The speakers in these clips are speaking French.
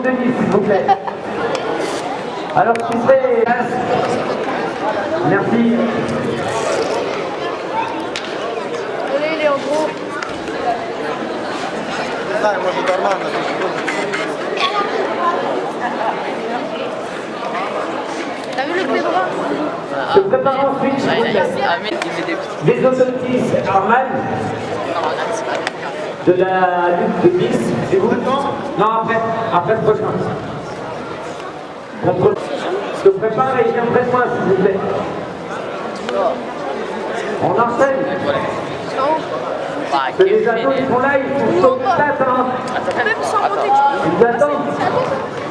Denis, s'il vous plaît. Alors, qui serait... Merci. Allez, il est en gros. T'as vu le pied droit? Je prépare ensuite, s'il vous plaît. Les autotistes Arman de la lutte de 10, c'est vous? Non, après le prochain. Contre... Je prépare et viens près de moi, s'il vous plaît. On enchaîne. Que les ados, ils sont là, ils sont sur tête, hein. Même sans compter Ils attendent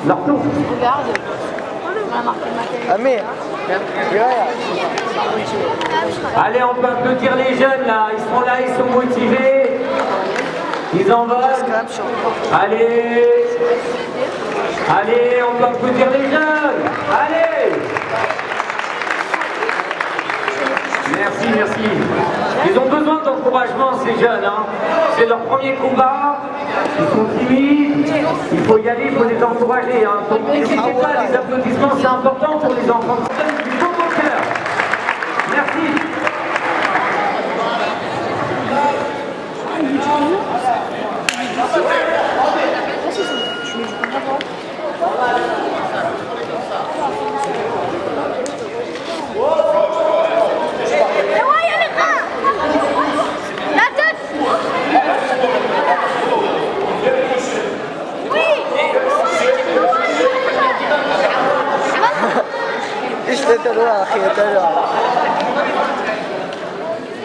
leur tour. Regarde. Amir. Allez, on peut applaudir les jeunes là, ils sont là, ils sont motivés, ils en volent. Allez, allez, on peut applaudir les jeunes. Allez. Merci, merci. Ils ont besoin d'encouragement ces jeunes, hein. C'est leur premier combat, ils sont timides, il faut y aller, il faut les encourager. Hein. Donc n'hésitez pas, les applaudissements c'est important pour les enfants. Du fond de mon cœur. Merci.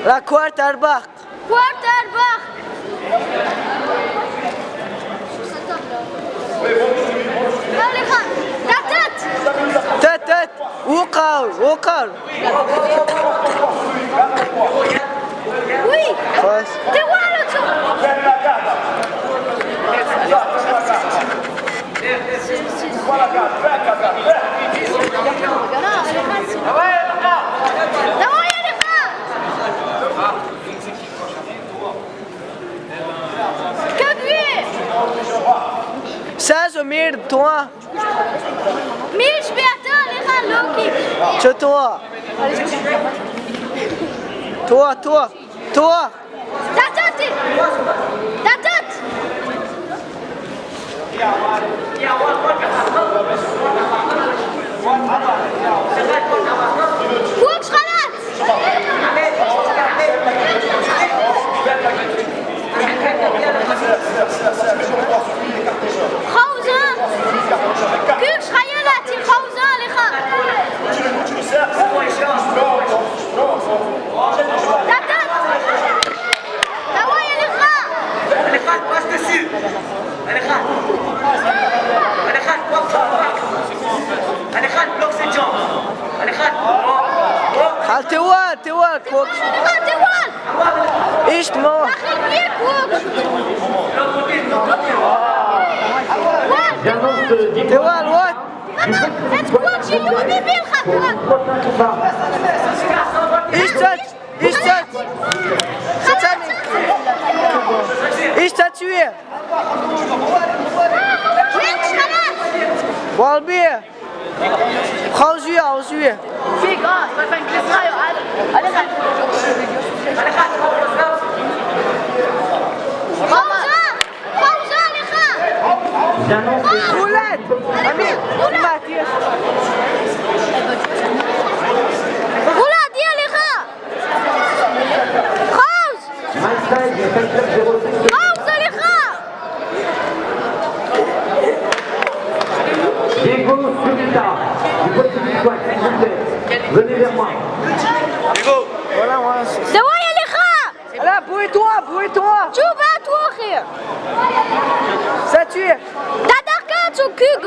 La quarterback. Quarterback. Allez, la tête. Tête. Wokar. Oui. خلاص. T'es où le tour? Amir, toi. Mir später, ich habe Loki. Tu toi. Toi. Tatati. Tatat. Guck, Schralat. خوزان كيف شخيلاتي خوزان لخا تاتات دوايا لخا passe dessus. Allez, Khan, bloque ses jambes. Allez, Khan. توال كوكس توال ايش تمو داخل بيه كوكس توال وات انت كوكس يوني بيه الخطوة ايش تاتوي والبيه خوزوية فيك طيب انجلس رايو على خد خوزان لخا ولاد امير ماتيش ولاد يا لخا خوز لخا Diego Subita, du côté du coin, s'il vous plaît. Venez vers moi. Diego. دوايا لخا لا بوي-toi شوف هات واخي ساتوي تدكات وكيغ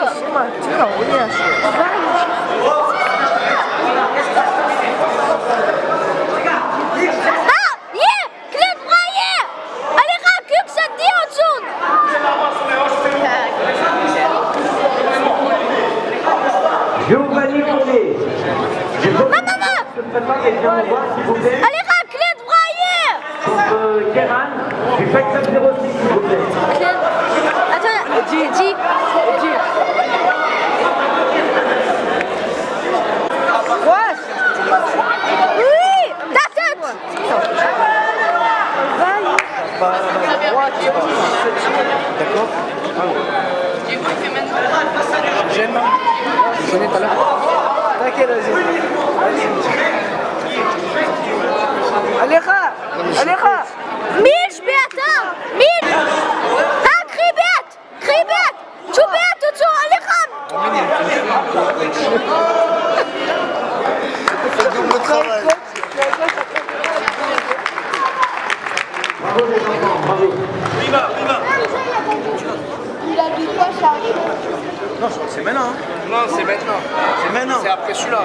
Giovanni Fournier. Je prépare et viens me voir s'il vous plaît. Allez, raclette braillée. Contre Kéran, du Fake 06 s'il vous plaît. Attends, dis. J'aime. Je connais tout à l'heure. T'inquiète, vas-y. Alecha! Alecha! مين شبعتها؟ مين؟ هاك خيبات! خيبات! شو بعتوا شو اللي خم؟ Double travail. Bravo les enfants, bravo. Il a dit quoi ça? Non, je crois que c'est maintenant. Hein. Non, c'est maintenant. C'est maintenant. C'est après celui-là.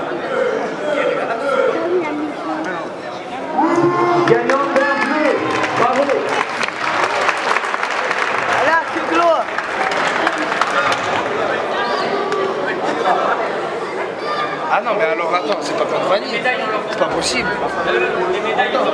Gagnant bien joué, bravo. Allez, Kuglo! Ah non, mais alors attends, c'est pas contre Vanille. C'est pas possible. Attends.